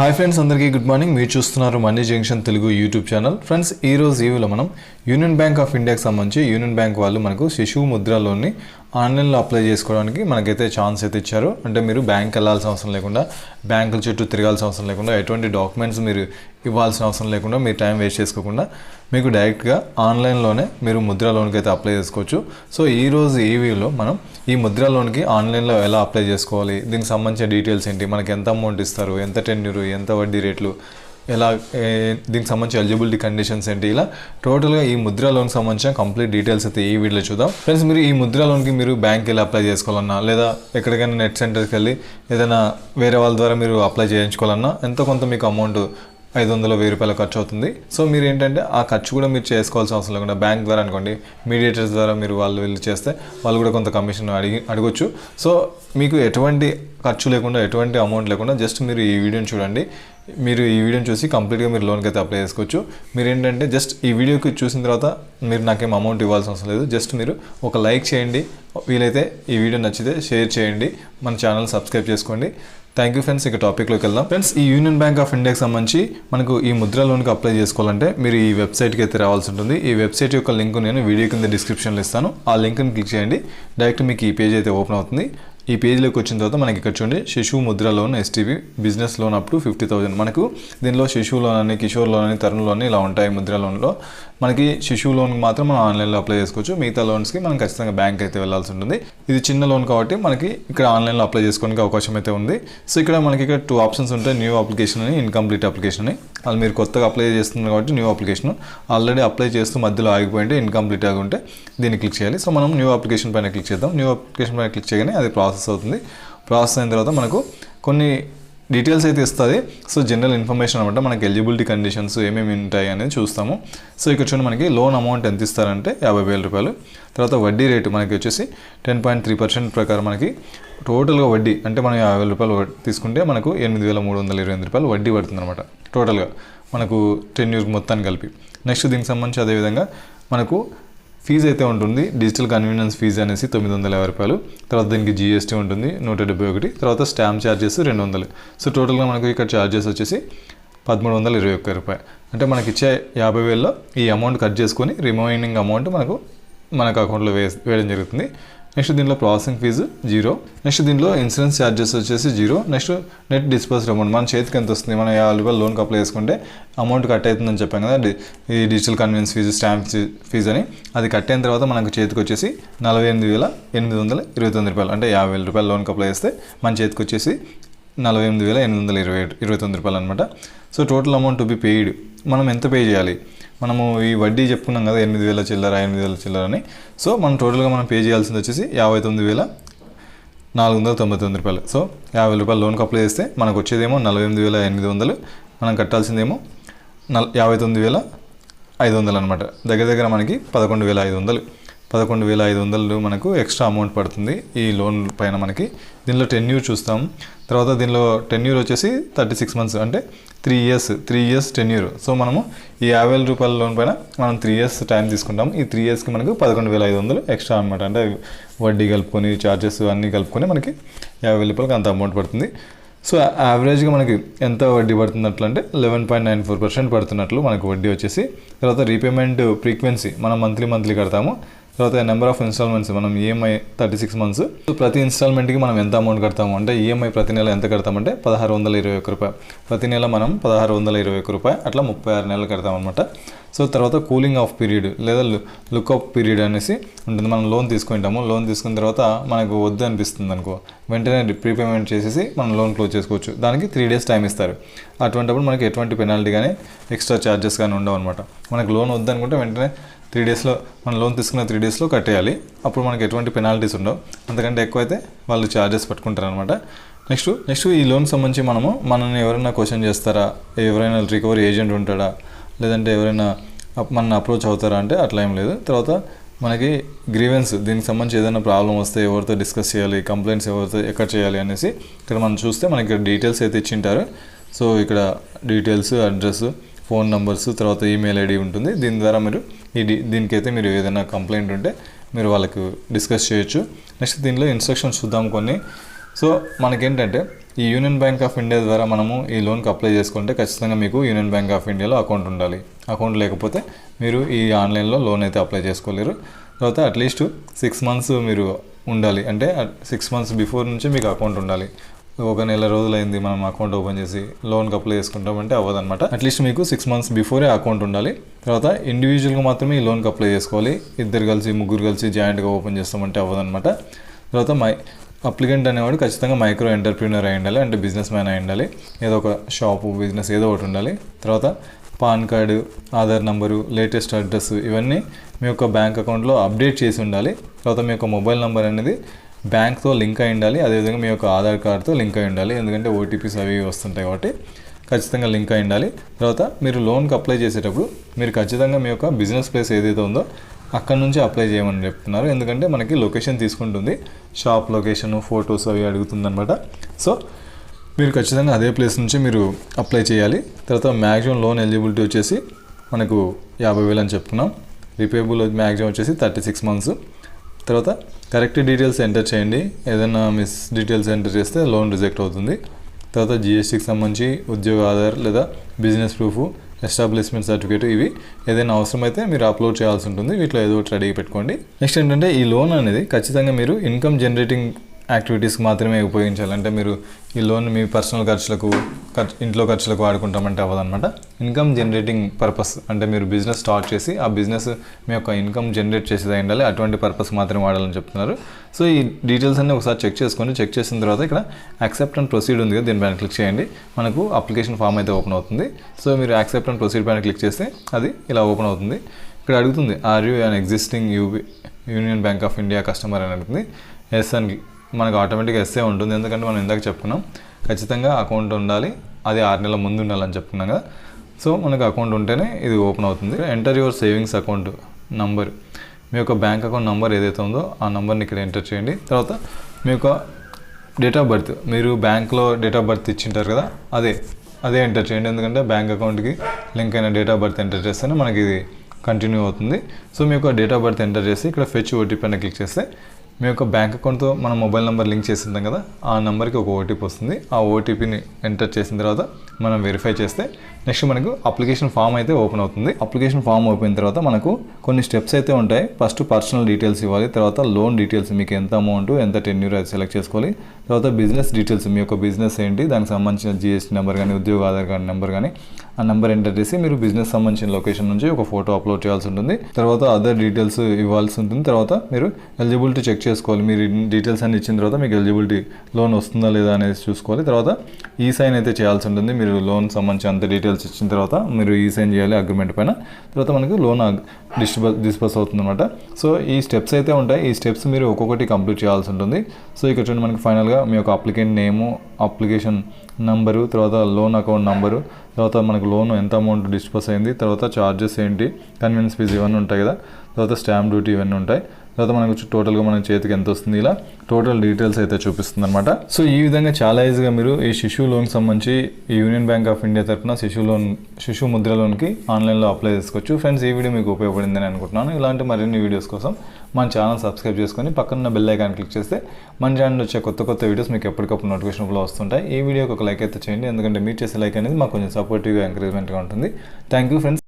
Hi friends, అందరికీ good morning. మీరు చూస్తున్నారు money junction Telugu YouTube channel. Friends, ఈ రోజు ఈవీలో మనం యూనియన్ బ్యాంక్ ఆఫ్ ఇండియాకి సంబంధించి యూనియన్ బ్యాంక్ వాళ్ళు మనకు శిశువు ముద్ర లోన్ని ఆన్లైన్లో అప్లై చేసుకోవడానికి మనకైతే ఛాన్స్ అయితే ఇచ్చారు. అంటే మీరు బ్యాంక్ వెళ్ళాల్సిన అవసరం లేకుండా, బ్యాంకుల చుట్టూ తిరగాల్సిన అవసరం లేకుండా, ఎటువంటి డాక్యుమెంట్స్ మీరు ఇవ్వాల్సిన అవసరం లేకుండా, మీరు టైం వేస్ట్ చేసుకోకుండా మీకు డైరెక్ట్గా ఆన్లైన్లోనే మీరు ముద్ర లోన్కి అయితే అప్లై చేసుకోవచ్చు. సో ఈరోజు ఈ వీడియోలో మనం ఈ ముద్ర లోన్కి ఆన్లైన్లో ఎలా అప్లై చేసుకోవాలి, దీనికి సంబంధించిన డీటెయిల్స్ ఏంటి, మనకి ఎంత అమౌంట్ ఇస్తారు, ఎంత టెన్యూర్, ఎంత వడ్డీ రేట్లు, ఎలా దీనికి సంబంధించి ఎలిజిబిలిటీ కండిషన్స్ ఏంటి, ఇలా టోటల్గా ఈ ముద్ర లోన్కి సంబంధించిన కంప్లీట్ డీటెయిల్స్ అయితే ఈ వీడియోలో చూద్దాం. ఫ్రెండ్స్, మీరు ఈ ముద్ర లోన్కి మీరు బ్యాంక్కి వెళ్ళి అప్లై చేసుకోవాలన్నా, లేదా ఎక్కడికైనా నెట్ సెంటర్కి వెళ్ళి ఏదైనా వేరే వాళ్ళ ద్వారా మీరు అప్లై చేయించుకోవాలన్నా ఎంతో కొంత మీకు అమౌంట్ 500-1000 రూపాయలు ఖర్చు అవుతుంది. సో మీరు ఏంటంటే ఆ ఖర్చు కూడా మీరు చేసుకోవాల్సిన అవసరం లేకుండా బ్యాంక్ ద్వారా అనుకోండి, మీడియేటర్స్ ద్వారా మీరు వాళ్ళు వెళ్ళి చేస్తే వాళ్ళు కూడా కొంత కమిషన్ అడగొచ్చు. సో మీకు ఎటువంటి ఖర్చు లేకుండా, ఎటువంటి అమౌంట్ లేకుండా జస్ట్ మీరు ఈ వీడియోని చూడండి. మీరు ఈ వీడియోని చూసి కంప్లీట్గా మీరు లోన్కి అయితే అప్లై చేసుకోవచ్చు. మీరు ఏంటంటే జస్ట్ ఈ వీడియోకి చూసిన తర్వాత మీరు నాకేం అమౌంట్ ఇవ్వాల్సిన అవసరం లేదు. జస్ట్ మీరు ఒక లైక్ చేయండి, వీలైతే ఈ వీడియో నచ్చితే షేర్ చేయండి, మన ఛానల్ సబ్స్క్రైబ్ చేసుకోండి. Thank you friends. ఇక టాపిక్లోకి వెళ్దాం. ఫ్రెండ్స్, ఈ యూనియన్ బ్యాంక్ ఆఫ్ ఇండియాకి సంబంధించి మనకు ఈ ముద్ర లోన్కి అప్లై చేసుకోవాలంటే మీరు ఈ వెబ్సైట్కి అయితే రావాల్సి ఉంటుంది. ఈ వెబ్సైట్ యొక్క లింక్ నేను వీడియో కింద డిస్క్రిప్షన్లో ఇస్తాను. ఆ లింక్ని క్లిక్ చేయండి, డైరెక్ట్ మీకు ఈ పేజ్ అయితే ఓపెన్ అవుతుంది. ఈ పేజ్లోకి వచ్చిన తర్వాత మనకి ఇక్కడ చూడండి, శిశువు Mudra loan STB business loan up to 50,000. మనకు దీనిలో శిశువు లోన్ అని, కిషోర్ లోన్ అని, తరుణ్ లోన్ ఇలా ఉంటాయి. ముద్ర లోన్లో మనకి శిశువు లోన్కి మాత్రం మనం ఆన్లైన్లో అప్లై చేసుకోవచ్చు. మిగతా లోన్స్కి మనం ఖచ్చితంగా బ్యాంక్ అయితే వెళ్ళాల్సి ఉంటుంది. ఇది చిన్న లోన్ కాబట్టి మనకి ఇక్కడ ఆన్లైన్లో అప్లై చేసుకోవడానికి అవకాశం అయితే ఉంది. సో ఇక్కడ మనకి ఇక్కడ 2 ఆప్షన్స్ ఉంటాయి, న్యూ అప్లికేషన్ అని, ఇన్కంప్లీట్ అప్లికేషన్ అని. వాళ్ళు మీరు కొత్తగా అప్లై చేస్తున్నారు కాబట్టి న్యూ అప్లికేషన్, ఆల్రెడీ అప్లై చేస్తూ మధ్యలో ఆగిపోయింటే ఇన్కంప్లీట్ ఆగి ఉంటే దీన్ని క్లిక్ చేయాలి. సో మనం న్యూ అప్లికేషన్ పైన క్లిక్ చేద్దాం. న్యూ అప్లికేషన్ పైన క్లిక్ చేయగానే అది ప్రాసెస్ అవుతుంది. ప్రాసెస్ అయిన తర్వాత మనకు కొన్ని డీటెయిల్స్ అయితే ఇస్తుంది. సో జనరల్ ఇన్ఫర్మేషన్ అనమాట, మనకి ఎలిజిబిలిటీ కండిషన్స్ ఏమేమి ఉంటాయి అనేది చూస్తాము. సో ఇక్కడ చూడండి, మనకి లోన్ అమౌంట్ ఎంత ఇస్తారంటే 50,000 రూపాయలు. తర్వాత వడ్డీ రేటు మనకి వచ్చేసి 10.3% ప్రకారం మనకి టోటల్గా వడ్డీ అంటే మనం 50,000 రూపాయలు తీసుకుంటే మనకు 8,328 రూపాయలు వడ్డీ పడుతుంది అనమాట టోటల్గా మనకు టెన్యూర్ మొత్తాన్ని కలిపి. నెక్స్ట్ దీనికి సంబంధించి అదేవిధంగా మనకు ఫీజు అయితే ఉంటుంది, డిజిటల్ కన్వీనియన్స్ ఫీజు అనేసి 950 రూపాయలు. తర్వాత దీనికి జీఎస్టీ ఉంటుంది 171. తర్వాత స్టాంప్ ఛార్జెస్ 200. సో టోటల్గా మనకు ఇక్కడ ఛార్జెస్ వచ్చేసి 1,321 రూపాయలు. అంటే మనకి ఇచ్చే 50,000లో ఈ అమౌంట్ కట్ చేసుకొని రిమైనింగ్ అమౌంట్ మనకు అకౌంట్లో వేయడం జరుగుతుంది. నెక్స్ట్ దీంట్లో ప్రాసెసింగ్ ఫీజు 0. నెక్స్ట్ దీంట్లో ఇన్సూరెన్స్ ఛార్జెస్ వచ్చేసి 0. నెక్స్ట్ నెట్ డిస్పర్స్డ్ అమౌంట్ మన చేతికి ఎంత వస్తుంది, మనం 50,000 రూపాయలు లోన్కి అప్లై చేసుకుంటే అమౌంట్ కట్ అవుతుందని చెప్పాం కదా, ఈ digital convenience fees, stamp fees అని. అది కట్ అయిన తర్వాత మనకు చేతికి వచ్చేసి 48,829 రూపాయలు. అంటే 50,000 రూపాయలు లోన్కి అప్లై చేస్తే మన చేతికి వచ్చేసి 48,829 రూపాయలు అనమాట. So total amount to be paid మనం ఎంత పే చేయాలి, మనము ఈ వడ్డీ చెప్పుకున్నాం కదా 8,000 చిల్లర అని. సో మనం టోటల్గా మనం పే చేయాల్సింది వచ్చేసి 59,499 రూపాయలు. సో 50,000 రూపాయలు లోన్కి అప్లై చేస్తే మనకు వచ్చేదేమో 48,800, మనం కట్టాల్సిందేమో 59,500 అనమాట. దగ్గర మనకి 11,500 మనకు ఎక్స్ట్రా అమౌంట్ పడుతుంది ఈ లోన్ పైన. మనకి దీనిలో టెన్యూర్ చూస్తాం. తర్వాత దీనిలో టెన్యూర్ వచ్చేసి 36 మంత్స్, అంటే 3 ఇయర్స్ టెన్యూర్. సో మనము ఈ 50,000 రూపాయల లోన్ పైన మనం 3 ఇయర్స్ టైం తీసుకుంటాం. ఈ 3 ఇయర్స్కి మనకు 11,500 ఎక్స్ట్రా అనమాట. అంటే వడ్డీ కలుపుకొని, ఛార్జెస్ అన్నీ కలుపుకొని మనకి 50,000 రూపాయలకి అంత అమౌంట్ పడుతుంది. సో యావరేజ్గా మనకి ఎంత వడ్డీ పడుతున్నట్లు అంటే 11.94% పడుతున్నట్లు మనకు వడ్డీ వచ్చేసి. తర్వాత రీపేమెంట్ ఫ్రీక్వెన్సీ మనం మంత్లీ కడతాము. తర్వాత నెంబర్ ఆఫ్ ఇన్స్టాల్మెంట్స్ మనం ఈఎంఐ 36 మంత్స్. ప్రతి ఇన్స్టాల్మెంట్కి మనం ఎంత అమౌంట్ కడతాము అంటే ఈఎంఐ ప్రతి నెల ఎంత కడతామంటే 1,621 రూపాయలు. ప్రతి నెల మనం 1,621 రూపాయలు, అట్లా 36 నెలలు కడతాం అనమాట. సో తర్వాత కూలింగ్ ఆఫ్ పీరియడ్ లేదా లుక్ ఆఫ్ పీరియడ్ అనేసి ఉంటుంది. మనం లోన్ తీసుకుంటాము, లోన్ తీసుకున్న తర్వాత మనకు వద్దు అనిపిస్తుంది అనుకో, వెంటనే ప్రీపేమెంట్ చేసేసి మనం లోన్ క్లోజ్ చేసుకోవచ్చు. దానికి 3 డేస్ టైం ఇస్తారు. అటువంటిప్పుడు మనకి ఎటువంటి పెనాల్టీ కానీ ఎక్స్ట్రా ఛార్జెస్ కానీ ఉండవు అనమాట. మనకు లోన్ వద్దు అనుకుంటే వెంటనే 3 డేస్లో మనం లోన్ తీసుకున్న 3 డేస్లో కట్టేయాలి. అప్పుడు మనకి ఎటువంటి పెనాల్టీస్ ఉండవు. అంతకంటే ఎక్కువైతే వాళ్ళు ఛార్జెస్ పట్టుకుంటారు అనమాట. నెక్స్ట్ ఈ లోన్ సంబంధించి మనల్ని ఎవరైనా క్వశ్చన్ చేస్తారా, ఎవరైనా రికవరీ ఏజెంట్ ఉంటాడా, లేదంటే ఎవరైనా మన అప్రోచ్ అవుతారా అంటే అట్లా ఏం లేదు. తర్వాత మనకి గ్రీవెన్స్, దీనికి సంబంధించి ఏదైనా ప్రాబ్లం వస్తే ఎవరితో డిస్కస్ చేయాలి, కంప్లైంట్స్ ఎవరితో ఎక్కడ చేయాలి అనేసి ఇక్కడ మనం చూస్తే మనకి డీటెయిల్స్ అయితే ఇచ్చింటారు. సో ఇక్కడ డీటెయిల్స్, అడ్రస్, ఫోన్ నెంబర్స్, తర్వాత ఈమెయిల్ ఐడి ఉంటుంది. దీని ద్వారా మీరు దీనికైతే మీరు ఏదైనా కంప్లైంట్ ఉంటే మీరు వాళ్ళకు డిస్కస్ చేయొచ్చు. నెక్స్ట్ దీనిలో ఇన్స్ట్రక్షన్స్ చూద్దాం కొన్ని. సో మనకేంటంటే ఈ యూనియన్ బ్యాంక్ ఆఫ్ ఇండియా ద్వారా మనము ఈ లోన్కి అప్లై చేసుకుంటే ఖచ్చితంగా మీకు యూనియన్ బ్యాంక్ ఆఫ్ ఇండియాలో అకౌంట్ ఉండాలి. అకౌంట్ లేకపోతే మీరు ఈ ఆన్లైన్లో లోన్ అయితే అప్లై చేసుకోలేరు. తర్వాత అట్లీస్ట్ 6 months మీరు ఉండాలి. అంటే 6 months బిఫోర్ నుంచి మీకు అకౌంట్ ఉండాలి. ఒక నెల రోజులైంది మనం అకౌంట్ ఓపెన్ చేసి లోన్కి అప్లై చేసుకుంటామంటే అవ్వదన్నమాట. అట్లీస్ట్ మీకు 6 months బిఫోరే అకౌంట్ ఉండాలి. తర్వాత ఇండివిజువల్గా మాత్రమే ఈ లోన్కి అప్లై చేసుకోవాలి. ఇద్దరు కలిసి ముగ్గురు కలిసి జాయింట్గా ఓపెన్ చేస్తామంటే అవ్వదన్నమాట. తర్వాత అప్లికెంట్ అనేవాడు ఖచ్చితంగా మైక్రో ఎంటర్ప్రీనర్ అయి ఉండాలి. అంటే బిజినెస్ మ్యాన్ అయి ఉండాలి. ఏదో ఒక షాపు బిజినెస్ ఏదో ఒకటి ఉండాలి. తర్వాత pan card, Aadhaar number, latest address ఇవన్నీ మీ యొక్క బ్యాంక్ అకౌంట్లో అప్డేట్ చేసి ఉండాలి. తర్వాత మీ యొక్క మొబైల్ నెంబర్ అనేది బ్యాంక్తో లింక్ అయి ఉండాలి. అదేవిధంగా మీ యొక్క ఆధార్ కార్డ్తో లింక్ అయి ఉండాలి. ఎందుకంటే ఓటీపీస్ అవి వస్తుంటాయి కాబట్టి ఖచ్చితంగా లింక్ అయి ఉండాలి. తర్వాత మీరు లోన్కి అప్లై చేసేటప్పుడు మీరు ఖచ్చితంగా మీ యొక్క బిజినెస్ ప్లేస్ ఏదైతే ఉందో అక్కడ నుంచి అప్లై చేయమని చెప్తున్నారు. ఎందుకంటే మనకి లొకేషన్ తీసుకుంటుంది, షాప్ లొకేషన్, ఫొటోస్ అవి అడుగుతుందన్నమాట. సో మీరు ఖచ్చితంగా అదే ప్లేస్ నుంచి మీరు అప్లై చేయాలి. తర్వాత మ్యాక్సిమం లోన్ ఎలిజిబిలిటీ వచ్చేసి మనకు 50,000 అని చెప్తున్నాం. రిపేబుల్ మ్యాక్సిమం వచ్చేసి 36 months. తర్వాత కరెక్ట్ డీటెయిల్స్ ఎంటర్ చేయండి. ఏదైనా మిస్ డీటెయిల్స్ ఎంటర్ చేస్తే లోన్ రిజెక్ట్ అవుతుంది. తర్వాత జిఎస్టీకి సంబంధించి ఉద్యోగ ఆధార్ లేదా బిజినెస్ ప్రూఫ్, ఎస్టాబ్లిష్మెంట్ సర్టిఫికేట్ ఇవి ఏదైనా అవసరమైతే మీరు అప్లోడ్ చేయాల్సి ఉంటుంది. వీటిలో ఏదో ఒకటి రెడీ పెట్టుకోండి. నెక్స్ట్ ఏంటంటే ఈ లోన్ అనేది ఖచ్చితంగా మీరు ఇన్కమ్ జనరేటింగ్ యాక్టివిటీస్కి మాత్రమే ఉపయోగించాలి. అంటే మీరు ఈ లోన్ మీ పర్సనల్ ఖర్చులకు, ఇంట్లో ఖర్చులకు వాడుకుంటామంటే అవ్వదన్నమాట. ఇన్కమ్ జనరేటింగ్ పర్పస్ అంటే మీరు బిజినెస్ స్టార్ట్ చేసి ఆ బిజినెస్ మీ యొక్క ఇన్కమ్ జనరేట్ చేసేది ఉండాలి. అటువంటి పర్పస్ మాత్రమే వాడాలని చెప్తున్నారు. సో ఈ డీటెయిల్స్ అన్నీ ఒకసారి చెక్ చేసుకోండి. చెక్ చేసిన తర్వాత ఇక్కడ యాక్సెప్ట్ అండ్ ప్రొసీడ్ ఉంది కదా, దీనిపైన క్లిక్ చేయండి. మనకు అప్లికేషన్ ఫామ్ అయితే ఓపెన్ అవుతుంది. సో మీరు యాక్సెప్ట్ అండ్ ప్రొసీడ్ పైన క్లిక్ చేస్తే అది ఇలా ఓపెన్ అవుతుంది. ఇక్కడ అడుగుతుంది are you an existing Union Bank of India customer అని అడుగుతుంది. ఎస్ అని మనకు ఆటోమేటిక్గా ఎస్ఏ ఉంటుంది. ఎందుకంటే మనం ఇందాక చెప్పుకున్నాం ఖచ్చితంగా అకౌంట్ ఉండాలి, అది 6 నెలల ముందు ఉండాలని చెప్పుకున్నాం కదా. సో మనకు అకౌంట్ ఉంటేనే ఇది ఓపెన్ అవుతుంది. Enter your savings account number, మీ యొక్క బ్యాంక్ అకౌంట్ నెంబర్ ఏదైతే ఉందో ఆ నెంబర్ని ఇక్కడ ఎంటర్ చేయండి. తర్వాత మీ యొక్క డేట్ ఆఫ్ బర్త్, మీరు బ్యాంక్లో డేట్ ఆఫ్ బర్త్ ఇచ్చింటారు కదా, అదే ఎంటర్ చేయండి. ఎందుకంటే బ్యాంక్ అకౌంట్కి లింక్ అయిన డేట్ ఆఫ్ బర్త్ ఎంటర్ చేస్తేనే మనకి ఇది కంటిన్యూ అవుతుంది. సో మీ యొక్క డేట్ ఆఫ్ బర్త్ ఎంటర్ చేసి ఇక్కడ ఫెచ్ ఓటీపీ అని క్లిక్ చేస్తే మీ యొక్క బ్యాంక్ అకౌంట్తో మన మొబైల్ నెంబర్ లింక్ చేసింటాం కదా, ఆ నెంబర్కి ఒక ఓటీపీ వస్తుంది. ఆ ఓటీపీని ఎంటర్ చేసిన తర్వాత మనం వెరిఫై చేస్తే నెక్స్ట్ మనకు అప్లికేషన్ ఫామ్ అయితే ఓపెన్ అవుతుంది. అప్లికేషన్ ఫామ్ ఓపెన్ తర్వాత మనకు కొన్ని స్టెప్స్ అయితే ఉంటాయి. ఫస్ట్ పర్సనల్ డీటెయిల్స్ ఇవ్వాలి. తర్వాత లోన్ డీటెయిల్స్, మీకు ఎంత అమౌంట్, ఎంత టెన్యూర్ అది సెలెక్ట్ చేసుకోవాలి. తర్వాత బిజినెస్ డీటెయిల్స్, మీ యొక్క బిజినెస్ ఏంటి, దానికి సంబంధించిన జిఎస్టీ నెంబర్ కానీ, ఉద్యోగ ఆధార్ కార్డు నెంబర్ కానీ, ఆ నెంబర్ ఎంటర్ చేసి మీరు బిజినెస్ సంబంధించిన లొకేషన్ నుంచి ఒక ఫోటో అప్లోడ్ చేయాల్సి ఉంటుంది. తర్వాత అదర్ డీటెయిల్స్ ఇవ్వాల్సి ఉంటుంది. తర్వాత మీరు ఎలిజిబిలిటీ చెక్ చేసుకోవాలి. మీరు డీటెయిల్స్ అన్ని ఇచ్చిన తర్వాత మీకు ఎలిజిబిలిటీ లోన్ వస్తుందా లేదా అనేది చూసుకోవాలి. తర్వాత ఈ సైన్ అయితే చేయాల్సి ఉంటుంది. మీరు లోన్ సంబంధించి అంత డీటెయిల్స్ ఇచ్చిన తర్వాత మీరు ఈ సైన్ చేయాలి అగ్రిమెంట్ పైన. తర్వాత మనకు లోన్ డిస్బర్స్ అవుతుంది అనమాట. సో ఈ స్టెప్స్ అయితే ఉంటాయి. ఈ స్టెప్స్ మీరు ఒక్కొక్కటి కంప్లీట్ చేయాల్సి ఉంటుంది. సో ఇక్కడ చూడండి మనకి ఫైనల్గా మీ యొక్క అప్లికెంట్ నేము, అప్లికేషన్ నంబరు, తర్వాత లోన్ అకౌంట్ నంబరు, తర్వాత మనకు లోన్ ఎంత అమౌంట్ డిస్బర్స్ అయింది, తర్వాత ఛార్జెస్ ఏంటి, కన్వీనియన్స్ ఫీజు ఇవన్నీ ఉంటాయి కదా, తర్వాత స్టాంప్ డ్యూటీ ఇవన్నీ ఉంటాయి. తర్వాత మనకు టోటల్గా మన చేతికి ఎంత వస్తుంది, ఇలా టోటల్ డీటెయిల్స్ అయితే చూపిస్తుంది అనమాట. సో ఈ విధంగా చాలా ఈజీగా మీరు ఈ శిశు లోన్కి సంబంధించి ఈ యూనియన్ బ్యాంక్ ఆఫ్ ఇండియా తరఫున శిశు ముద్ర లోన్కి ఆన్లైన్లో అప్లై చేసుకోవచ్చు. ఫ్రెండ్స్, ఈ వీడియో మీకు ఉపయోగపడిందని అనుకుంటున్నాను. ఇలాంటి మరిన్ని వీడియోస్ కోసం మన ఛానల్ సబ్స్క్రైబ్ చేసుకొని పక్కన బెల్ ఐకాన్ క్లిక్ చేస్తే మన ఛానల్ వచ్చే కొత్త వీడియోస్ మీకు ఎప్పటికప్పుడు నోటిఫికేషన్లో వస్తుంటాయి. ఈ వీడియోకి ఒక లైక్ అయితే చేయండి. ఎందుకంటే మీరు చేసే లైక్ అనేది మాకు కొంచెం సపోర్టివ్గా, ఎంకరేజ్మెంట్గా ఉంటుంది. Thank you friends.